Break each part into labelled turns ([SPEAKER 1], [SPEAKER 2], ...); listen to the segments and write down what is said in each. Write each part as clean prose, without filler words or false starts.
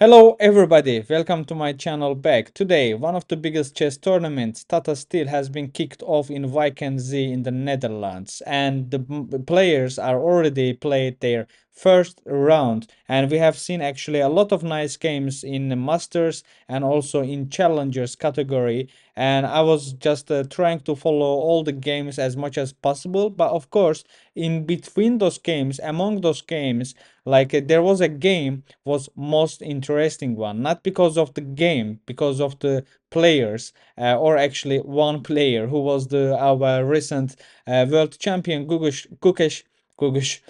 [SPEAKER 1] Hello everybody, welcome to my channel back. Today, one of the biggest chess tournaments, Tata Steel, has been kicked off in ChessA-Z in the Netherlands, and the players are already played their first round, and we have seen actually a lot of nice games in the Masters and also in Challengers category, and I was just trying to follow all the games as much as possible, but of course, in between those games, among those games, there was a game was most interesting one, not because of the game, because of the players, or actually one player who was the our recent world champion Gukesh Gukesh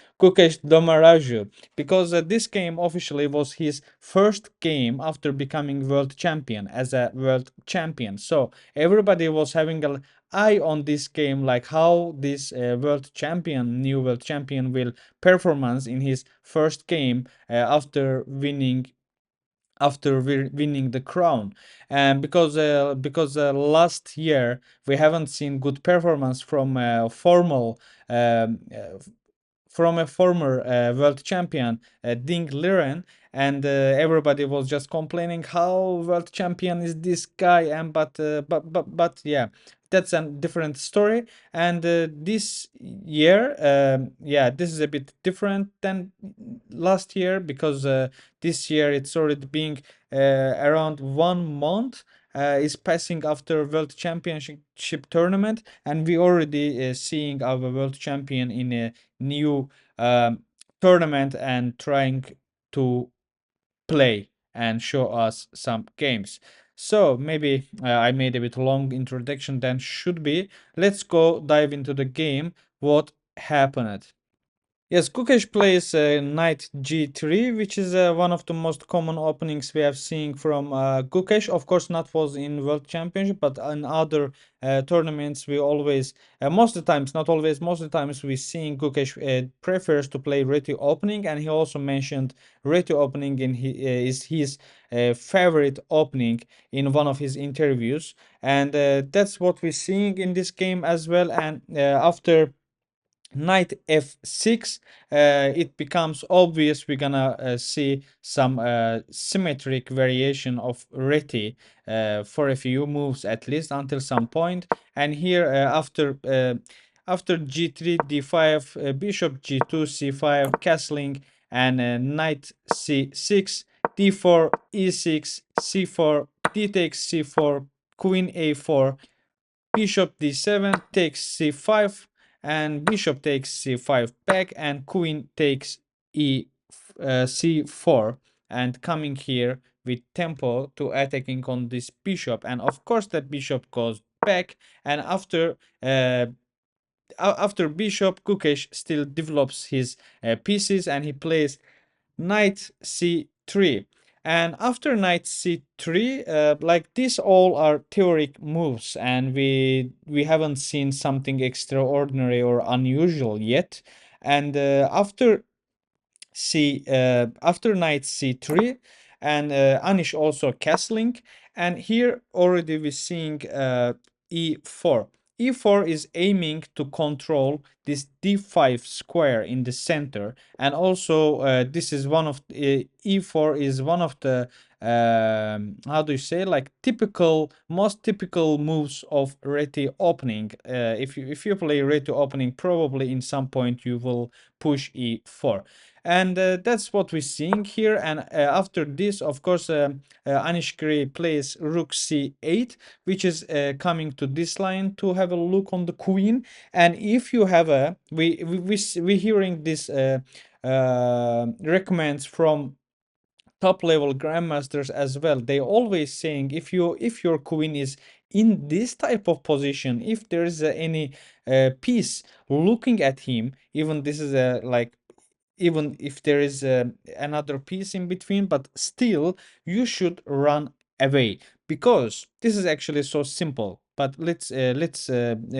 [SPEAKER 1] Domaraju, because this game officially was his first game after becoming world champion as a world champion. So everybody was having a eye on this game, like how this new world champion will performance in his first game after winning the crown. And because last year we haven't seen good performance um, uh, from a former world champion, Ding Liren, and everybody was just complaining how world champion is this guy, and but yeah, that's a different story. And this year, yeah, this is a bit different than last year, because this year it's already being around 1 month is passing after World Championship tournament, and we already seeing our world champion in a new um, tournament and trying to play and show us some games. So maybe I made a bit long introduction than should be. Let's go dive into the game. What happened? Yes, Gukesh plays knight g3, which is one of the most common openings we have seen from Gukesh. Of course, not was in World Championship, but in other tournaments, we always, most of the times, not always, most of the times, we seeing Gukesh prefers to play reti opening, and he also mentioned reti opening is his favorite opening in one of his interviews, and that's what we're seeing in this game as well. And after knight f6, it becomes obvious we're gonna see some symmetric variation of reti for a few moves, at least until some point. And here after g3 d5, bishop g2 c5 castling, and knight c6, d4 e6 c4, d takes c4, queen a4, bishop d7 takes c5, and bishop takes c5 back, and queen takes c4, and coming here with tempo to attacking on this bishop. And of course the bishop goes back, and after bishop, Gukesh still develops his pieces, and he plays knight c3. And after knight c3, like these all are theoretic moves, and we haven't seen something extraordinary or unusual yet. And after knight c3, and Anish also castling, and here already we're seeing e4. E4 is aiming to control this d5 square in the center, and also this is one of e4 is one of the how do you say, like most typical moves of reti opening. If you play reti opening, probably in some point you will push e4, and that's what we're seeing here. And after this, of course, Anish Giri plays rook c8, which is coming to this line to have a look on the queen. And if you have a we hearing this recommends from top level grandmasters as well. They always saying, if your queen is in this type of position, if there is any piece looking at him, even this is a like, even if there is another piece in between, but still you should run away, because this is actually so simple. But let's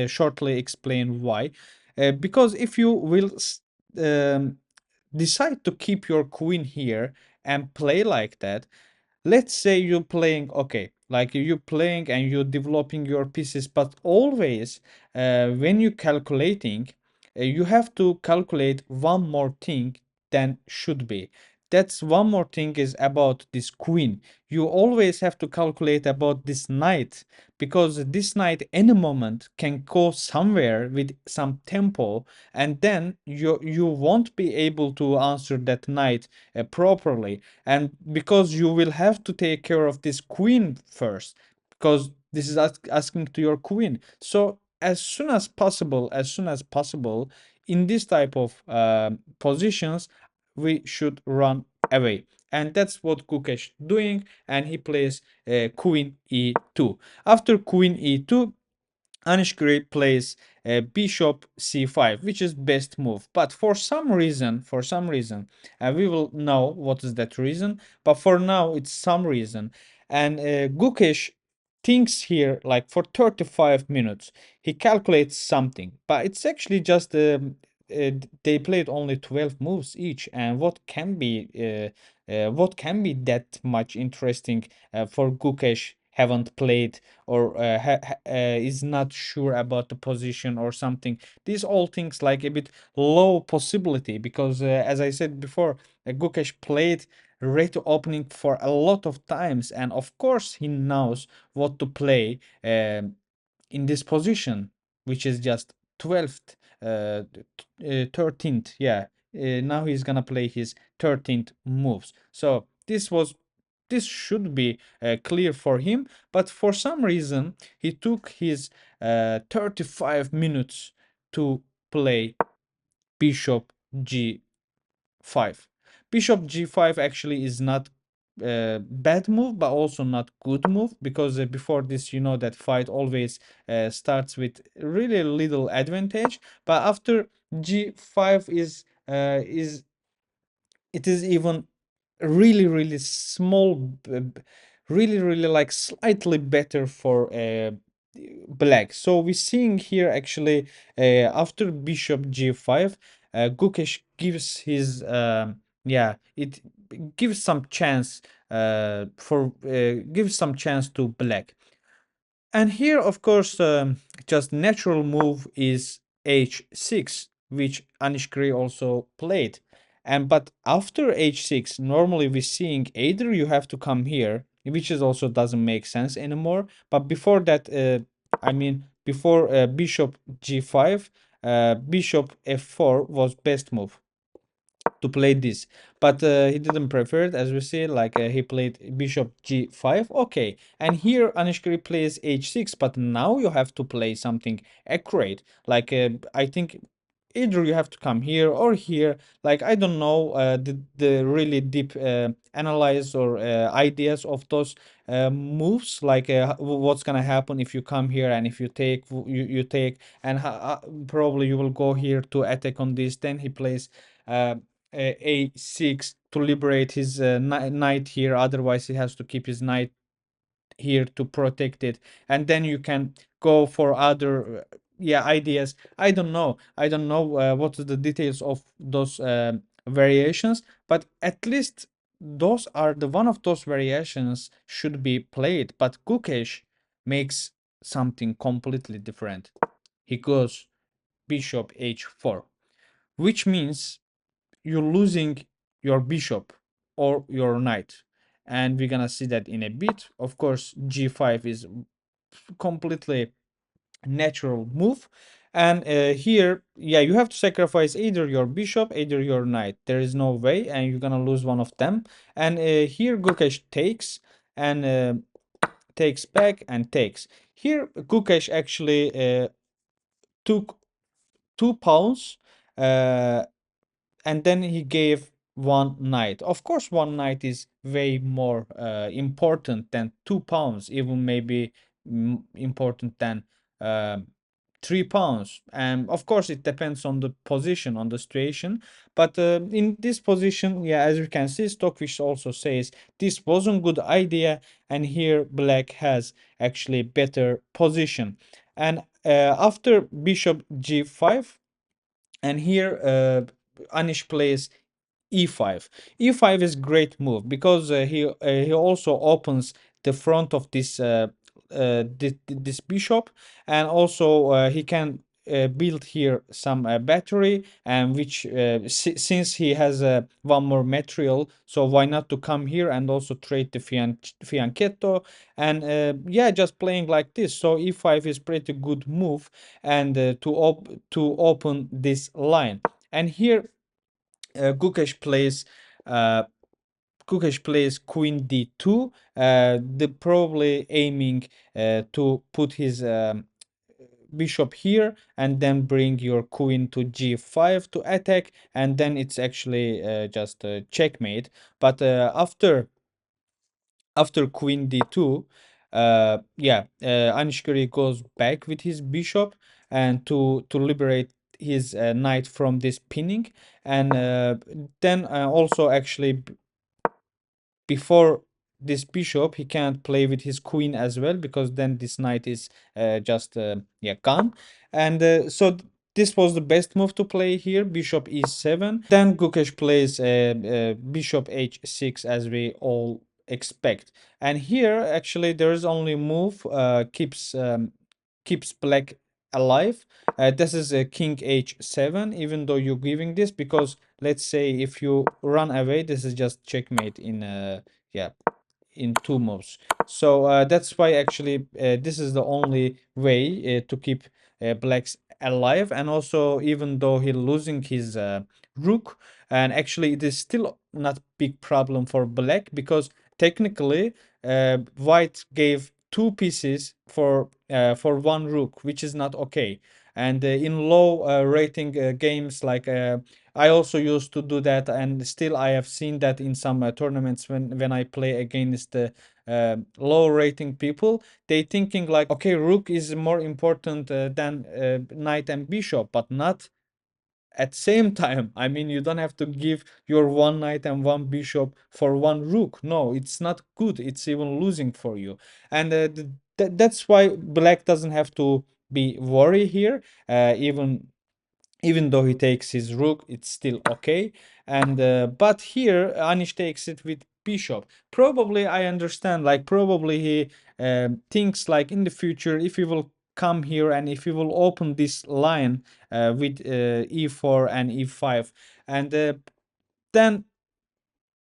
[SPEAKER 1] shortly explain why. Because if you will um, decide to keep your queen here and play like that, let's say you're playing, okay, like you're playing and you're developing your pieces, but always when you're calculating, you have to calculate one more thing than should be. that's one more thing is about this queen. You always have to calculate about this knight, because this knight any moment can go somewhere with some tempo, and then you won't be able to answer that knight properly, and because you will have to take care of this queen first, because this is asking to your queen. So as soon as possible, in this type of positions, we should run away. And that's what Gukesh doing, and he plays queen e2. After queen e2, Anish plays bishop c5, which is best move. But for some reason, we will know what is that reason. But for now, it's some reason. And Gukesh thinks here like for 35 minutes. He calculates something, but it's actually just they played only 12 moves each. And what can be that much interesting for Gukesh haven't played, or is not sure about the position or something. These all things like a bit low possibility, because as I said before, Gukesh played rate opening for a lot of times, and of course he knows what to play in this position, which is just 12th, 13th. Yeah, now he's gonna play his 13th moves. So this should be clear for him, but for some reason he took his 35 minutes to play bishop g5. Bishop g5 actually is not bad move, but also not good move, because before this, you know that fight always starts with really little advantage, but after g5 is it is even really small, really like slightly better for black. So we're seeing here actually after bishop g5, Gukesh gives his yeah, it gives some chance gives some chance to black. And here, of course, just natural move is h6, which Anish also played. And but after h6, normally we're seeing either you have to come here, which is also doesn't make sense anymore. But before that, I mean, before bishop g5, bishop f4 was best move to play this, but he didn't prefer it, as we see, like he played bishop g5. Okay, and here Anishkari plays h6, but now you have to play something accurate, like I think either you have to come here or here, like I don't know the really deep analyze or ideas of those moves, like what's gonna happen if you come here, and if you take, you take, and probably you will go here to attack on this. Then he plays uh, a6 to liberate his knight here, otherwise he has to keep his knight here to protect it, and then you can go for other yeah, ideas. I don't know what are the details of those variations, but at least those are the one of those variations should be played. But Gukesh makes something completely different. He goes bishop h4, which means you're losing your bishop or your knight, and we're gonna see that in a bit. Of course, g5 is completely natural move, and here, yeah, you have to sacrifice either your bishop, either your knight. There is no way, and you're gonna lose one of them. And here Gukesh takes, and takes back and takes. Here Gukesh actually took 2 pawns, uh, and then he gave one knight. Of course, one knight is way more important than 2 pounds, even maybe important than um 3 pounds. And of course, it depends on the position, on the situation. But in this position, yeah, as you can see, Stockfish also says this wasn't good idea, and here black has actually better position. And after bishop g5, and here Anish plays e5. E5 is great move, because he also opens the front of this this bishop, and also he can build here some battery, and which since he has one more material, so why not to come here and also trade the fianchetto, and yeah, just playing like this. So e5 is pretty good move, and to open this line. And here Gukesh plays uh, Gukesh plays queen d2, the probably aiming to put his bishop here and then bring your queen to g5 to attack, and then it's actually just a checkmate. But after queen d2, yeah, Anish Giri goes back with his bishop and to liberate his knight from this pinning, and then also actually before this bishop he can't play with his queen as well, because then this knight is just yeah, gone. And this was the best move to play here, bishop e7. Then Gukesh plays bishop h6, as we all expect. And here actually there is only move keeps black alive. This is a king h7, even though you're giving this, because let's say if you run away, this is just checkmate in yeah, in two moves. So that's why actually this is the only way to keep blacks alive. And also, even though he losing his rook, and actually it is still not big problem for black, because technically white gave two pieces for one rook, which is not okay. And in low rating games, like I also used to do that, and still I have seen that in some tournaments when I play against the low rating people, they thinking like, okay, rook is more important than knight and bishop, but not at same time. I mean, you don't have to give your one knight and one bishop for one rook. No, it's not good. It's even losing for you. And that's why black doesn't have to be worried here. Even though he takes his rook, it's still okay. And but here Anish takes it with bishop. Probably I understand, like probably he thinks like in the future, if he will come here and if he will open this line with e4 and e5, and then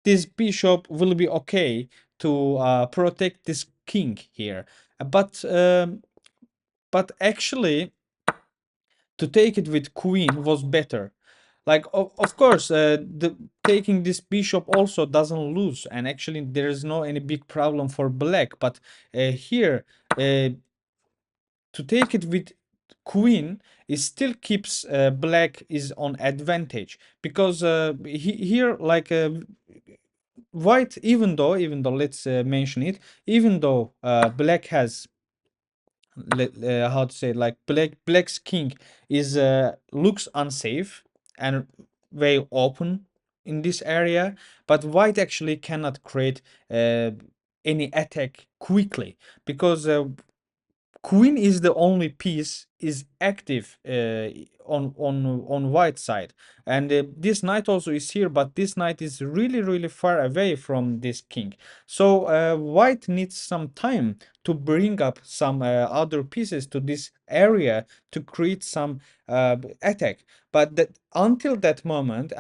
[SPEAKER 1] this bishop will be okay to protect this king here. But actually to take it with queen was better. Like of course the taking this bishop also doesn't lose, and actually there is no any big problem for black. But here to take it with queen, it still keeps black is on advantage, because here like white, even though let's mention it, even though black has how to say it, like black's king is looks unsafe and very open in this area, but white actually cannot create any attack quickly, because queen is the only piece is active on white side. And this knight also is here, but this knight is really far away from this king. So white needs some time to bring up some other pieces to this area to create some attack. But until that moment,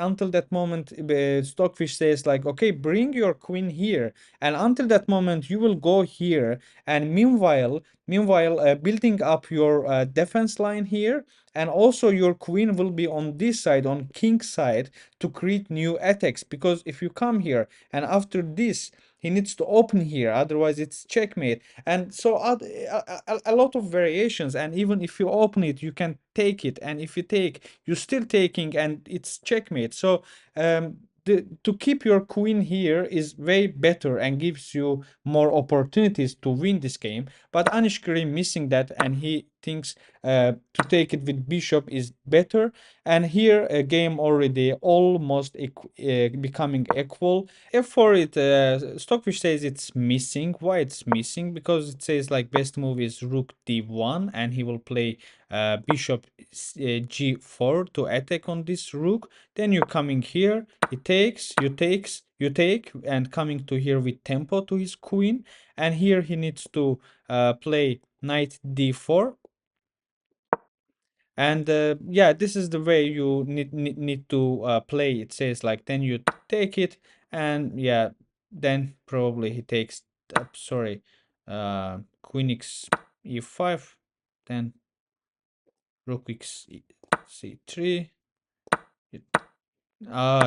[SPEAKER 1] Stockfish says like, okay, bring your queen here, and until that moment you will go here, and meanwhile building up your defense line here, and also your queen will be on this side, on king side, to create new attacks. Because if you come here and after this he needs to open here, otherwise it's checkmate. And so a lot of variations, and even if you open it you can take it, and if you take, you're still taking, and it's checkmate. So to keep your queen here is way better and gives you more opportunities to win this game. But Anish Giri missing that, and he thinks to take it with bishop is better. And here a game already almost becoming equal. For it, Stockfish says it's missing. Why it's missing? Because it says like best move is rook d1, and he will play bishop g4 to attack on this rook. Then you're coming here, he takes, you take, and coming to here with tempo to his queen. And here he needs to play knight d4, And yeah, this is the way you need to play. It says like then you take it, and yeah, then probably he takes sorry, queen x e5, then rook x c3. You,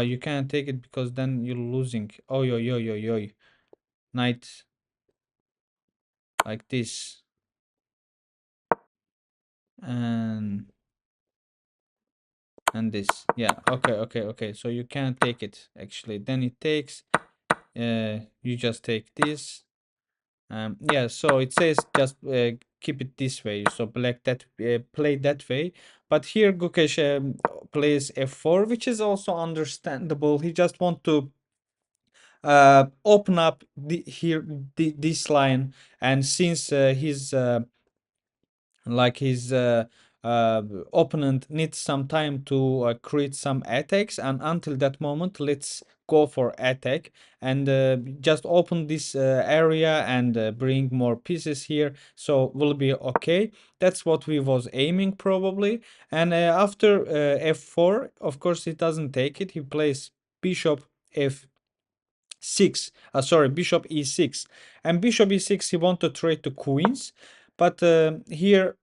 [SPEAKER 1] you can't take it because then you're losing. Oh yo yo yo yo, knight like this, and this. Yeah, okay, okay, okay. So you can't take it actually. Then it takes. You just take this. Yeah, so it says just keep it this way. So black that play that way. But here Gukesh plays f4, which is also understandable. He just want to open up this line, and since his uh, opponent needs some time to create some attacks, and until that moment let's go for attack and just open this area and bring more pieces here, so we'll be okay. That's what we was aiming probably. And after f4, of course he doesn't take it. He plays bishop f6, sorry, bishop e6. And bishop e6, he want to trade to queens, but here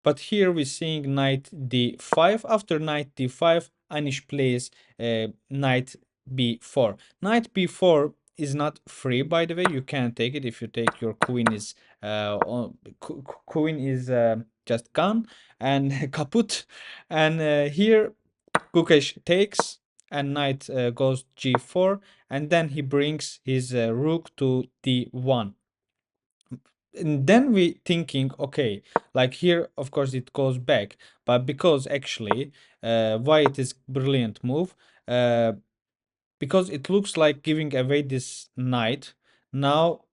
[SPEAKER 1] But here we're seeing knight d5. After knight d5, Anish plays knight b4. Knight b4 is not free, by the way. You can't take it. If you take, your queen is just gone and kaput. And here Gukesh takes, and knight goes g4, and then he brings his rook to d1. And then we thinking, okay, like here of course it goes back, but because actually why it is brilliant move, uh because it looks like giving away this knight. Now,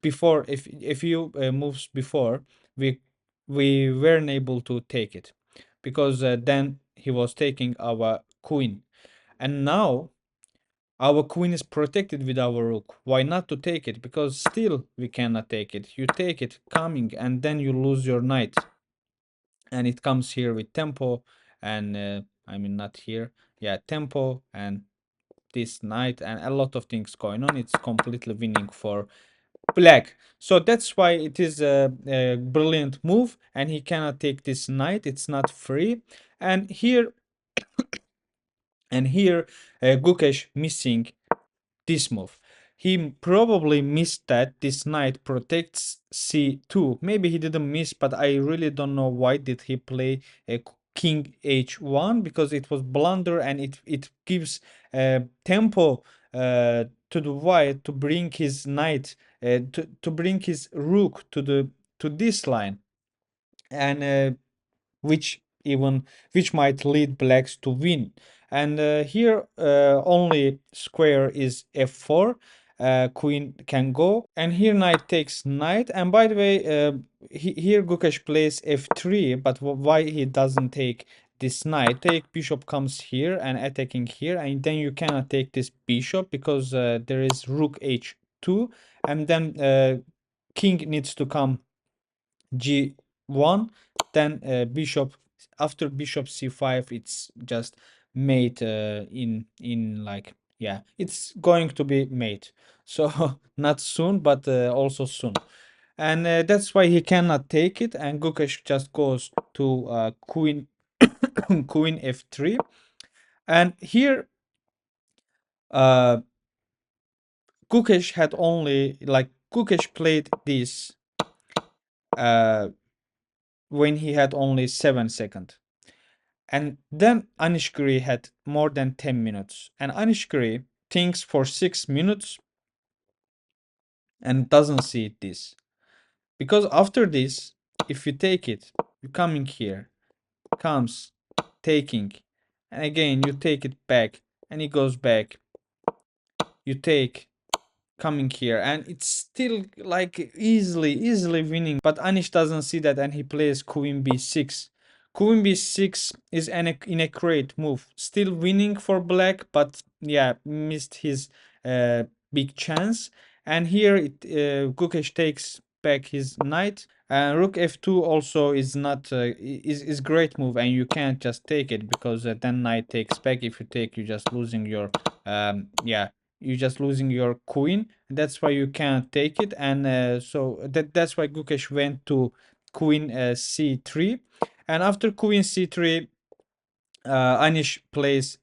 [SPEAKER 1] before, if you moves before, we weren't able to take it, because then he was taking our queen, and now our queen is protected with our rook. Why not to take it? Because still we cannot take it. You take it coming, and then you lose your knight. And it comes here with tempo, and I mean not here. Yeah, tempo and this knight and a lot of things going on. It's completely winning for black. So that's why it is a brilliant move, and he cannot take this knight. It's not free. And here Gukesh missing this move. He probably missed that this knight protects c2. Maybe he didn't miss, but I really don't know why did he play a king h1, because it was blunder, and it gives tempo to the white to bring his knight to bring his rook to this line, and which even which might lead blacks to win. And here only square is f4, queen can go, and here knight takes knight. And by the way, here Gukesh plays f3, but why he doesn't take this knight? Take bishop comes here and attacking here, and then you cannot take this bishop because there is rook h2, and then king needs to come g1, then bishop. After bishop c5, it's just mate in like, yeah, it's going to be mate. So not soon, but also soon. And that's why he cannot take it, and Gukesh just goes to queen queen f3. And here uh Gukesh had only like Gukesh played this uh when he had only 7 seconds. And then Anish Giri had more than 10 minutes. And Anish Giri thinks for 6 minutes and doesn't see this. Because after this, if you take it, you coming here, comes, taking, and again you take it back, and it goes back. You take, coming here, and it's still like easily winning. But Anish doesn't see that, and he plays queen b6. Queen b6 is in a great move, still winning for black, but yeah, missed his big chance. And here Gukesh takes back his knight, And rook f2 also is not is great move, and you can't just take it because then knight takes back. If you take, you just losing your yeah, you just losing your queen. That's why you can't take it, and so that's why Gukesh went to queen c3, and after queen c3, Anish plays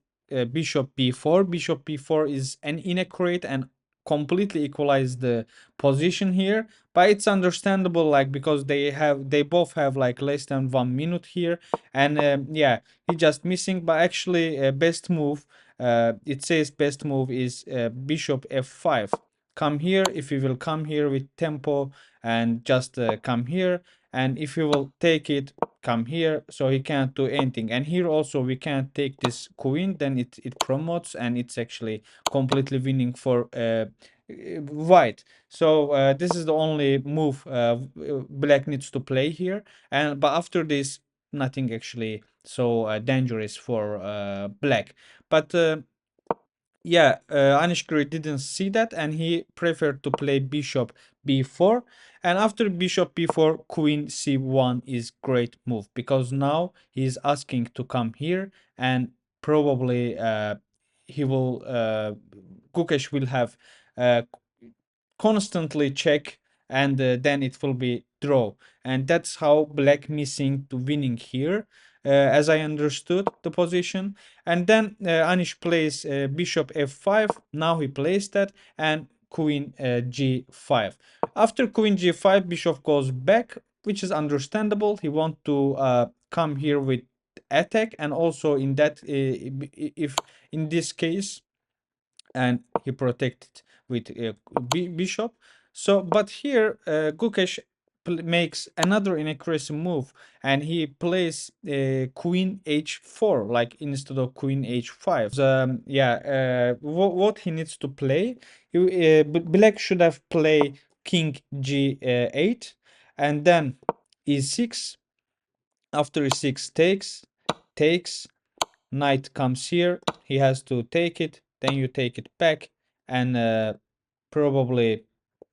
[SPEAKER 1] bishop b4. Bishop b4 is an inaccurate and completely equalize the position here, but it's understandable, like, because they both have like less than 1 minute here, and yeah, he just missing. But actually, best move, it says best move is bishop f5. Come here if you will come here with tempo, and just come here, and if you will take it, come here, so he can't do anything. And here also we can't take this queen, then it promotes, and it's actually completely winning for white. So this is the only move black needs to play here, and but after this, nothing actually so dangerous for black. But yeah, Anish didn't see that, and he preferred to play bishop b4. And after bishop b4, queen c1 is great move, because now he's asking to come here, and probably he will Gukesh will have uh, constantly check, and then it will be draw, and that's how black missing to winning here, as I understood the position. And then Anish plays bishop f5. Now he plays that, and queen g5. After queen g5, bishop goes back, which is understandable. He want to come here with attack, and also in that if in this case, and he protected with bishop. So, but here Gukesh makes another inaccuracy move, and he plays queen h4, like instead of queen h5. Yeah, what he needs to play, black should have played king g8, and then e6. After e6 takes, knight comes here, he has to take it, then you take it back, and probably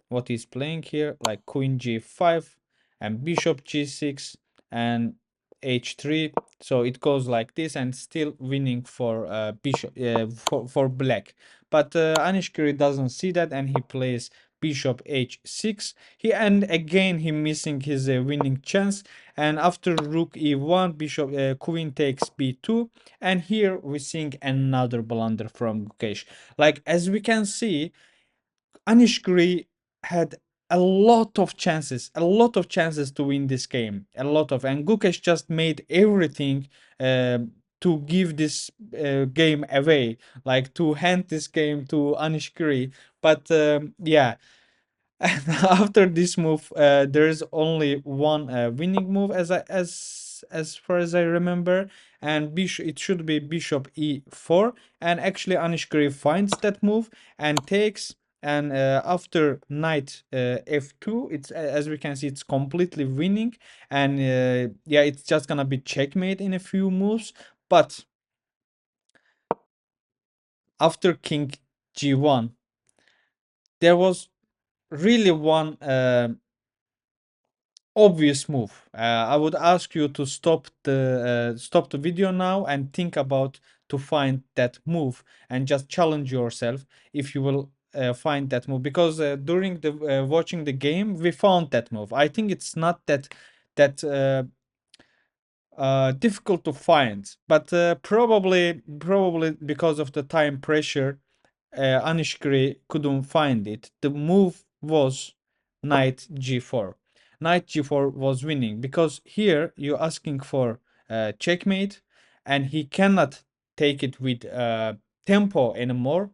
[SPEAKER 1] what he's playing here, like queen g5 and bishop g6 and h3. So it goes like this, and still winning for bishop for black. But Anish doesn't see that, and he plays bishop h6. And again he missing his winning chance. And after rook e1, bishop queen takes b2, and here we're seeing another blunder from Gukesh. Like, as we can see, Anish had a lot of chances to win this game, and Gukesh just made everything to give this game away, like to hand this game to Anish. But yeah, and after this move, there is only one winning move, as far as I remember, and bishop, it should be bishop e4. And actually, Anish finds that move and takes. And after knight f2, it's as we can see, it's completely winning. And yeah, it's just gonna be checkmate in a few moves. But after king g1, there was really one obvious move. I would ask you to stop the video now and think about to find that move, and just challenge yourself if you will find that move, because during the watching the game we found that move. I think it's not that difficult to find, but probably because of the time pressure, Anish couldn't find it. The move was knight g4. Knight g4 was winning, because here you're asking for checkmate, and he cannot take it with tempo anymore.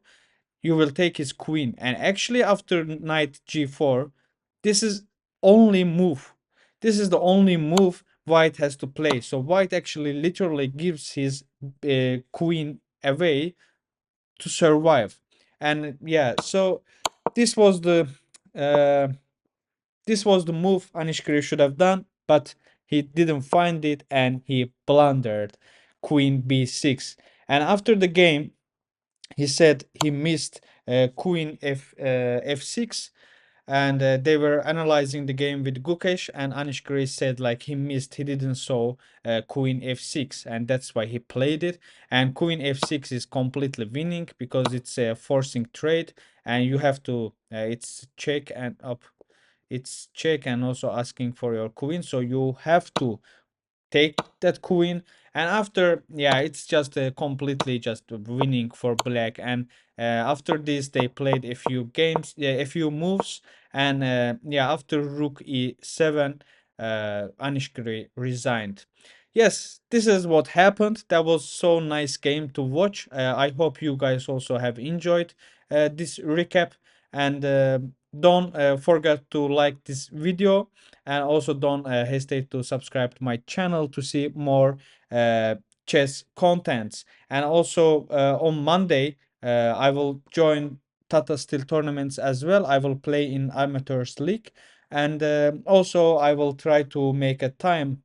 [SPEAKER 1] You will take his queen, and actually after knight g4, this is only move. This is the only move white has to play. So white actually literally gives his queen away to survive. And yeah, so this was the uh, this was the move Anish should have done, but he didn't find it, and he blundered queen b6. And after the game, he said he missed queen f6, and they were analyzing the game with Gukesh, and Anish Giri said like he didn't saw queen f6, and that's why he played it. And queen f6 is completely winning because it's a forcing trade, and you have to it's check and up, it's check and also asking for your queen, so you have to take that queen. And after, yeah, it's just completely just winning for black. And after this they played a few games, yeah, a few moves. And yeah, after rook e7, Anishkari resigned. Yes, this is what happened. That was so nice game to watch. I hope you guys also have enjoyed this recap. And don't forget to like this video, and also don't hesitate to subscribe to my channel to see more uh, chess contents. And also on Monday I will join Tata Steel tournaments as well. I will play in amateurs league, and also I will try to make a time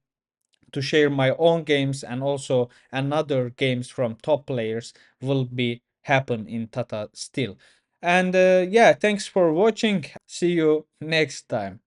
[SPEAKER 1] to share my own games, and also another games from top players will be happen in Tata Steel. And yeah, thanks for watching. See you next time.